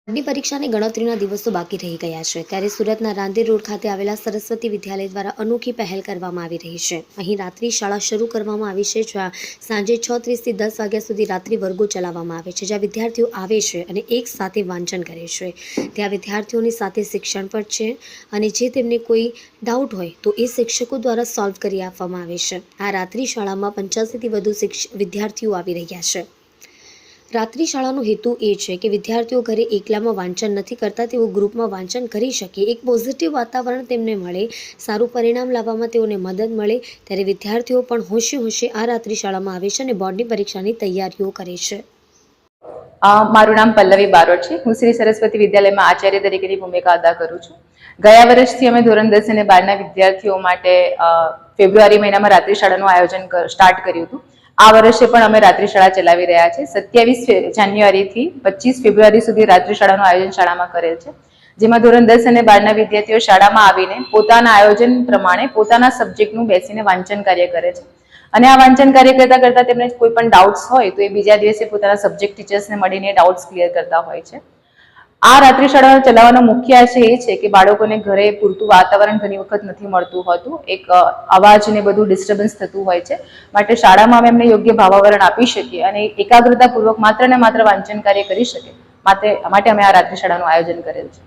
બોર્ડની પરીક્ષાની ગણતરીના દિવસો બાકી રહી ગયા છે ત્યારે સુરતના રાંદેર રોડ ખાતે આવેલા સરસ્વતી વિદ્યાલય દ્વારા અનોખી પહેલ કરવામાં આવી રહી છે। અહીં રાત્રિ શાળા શરૂ કરવામાં આવી છે, જ્યાં સાંજે 6:30 થી 10 વાગ્યા સુધી રાત્રિ વર્ગો ચલાવવામાં આવે છે, જ્યાં વિદ્યાર્થીઓ આવે છે અને એક સાથે વાંચન કરે છે। ત્યાં વિદ્યાર્થીઓની સાથે શિક્ષણ પણ છે અને જે તેમને કોઈ ડાઉટ હોય તો એ શિક્ષકો દ્વારા સોલ્વ કરી આપવામાં આવે છે। આ રાત્રિ શાળામાં 85 થી વધુ વિદ્યાર્થીઓ આવી રહ્યા છે। રાત્રિ શાળાનો હેતુ એ છે કે વિદ્યાર્થીઓ ઘરે એકલામાં વાંચન નથી કરતા, તેઓ ગ્રુપમાં વાંચન કરી શકે, એક પોઝિટિવ વાતાવરણ તેમને મળે, સારું પરિણામ લાવવામાં તેઓને મદદ મળે। ત્યારે વિદ્યાર્થીઓ પણ હોશે આ રાત્રિ શાળામાં આવે છે અને બોર્ડની પરીક્ષાની તૈયારીઓ કરે છે। મારું નામ પલ્લવી બારોટ છે। હું શ્રી સરસ્વતી વિદ્યાલયમાં આચાર્ય તરીકેની ભૂમિકા અદા કરું છું। ગયા વર્ષથી અમે ધોરણ 10 અને 12ના વિદ્યાર્થીઓ માટે ફેબ્રુઆરી મહિનામાં રાત્રિ શાળાનું આયોજન સ્ટાર્ટ કર્યું હતું। આ વર્ષે પણ અમે રાત્રિ શાળા ચલાવી રહ્યા છે। 27 જાન્યુઆરીથી 25 ફેબ્રુઆરી સુધી રાત્રિ શાળાનું આયોજન શાળામાં કરેલ છે, જેમાં ધોરણ 10 અને 12ના વિદ્યાર્થીઓ શાળામાં આવીને પોતાના આયોજન પ્રમાણે પોતાના સબ્જેક્ટનું બેસીને વાંચન કાર્ય કરે છે અને આ વાંચન કાર્ય કરતા કરતા તેમને કોઈ પણ ડાઉટ્સ હોય તો એ બીજા દિવસે પોતાના સબ્જેક્ટ ટીચર્સને મળીને ડાઉટ્સ ક્લિયર કરતા હોય છે। આ રાત્રિ શાળા ચલાવવાનો મુખ્ય આશય એ છે કે બાળકોને ઘરે પૂરતું વાતાવરણ ઘણી વખત નથી મળતું હોતું, એક અવાજ ને બધું ડિસ્ટર્બન્સ થતું હોય છે, માટે શાળામાં અમે એમને યોગ્ય ભાવાવરણ આપી શકીએ અને એકાગ્રતાપૂર્વક માત્ર ને માત્ર વાંચન કાર્ય કરી શકે, માટે અમે આ રાત્રિ શાળાનું આયોજન કરેલ છે।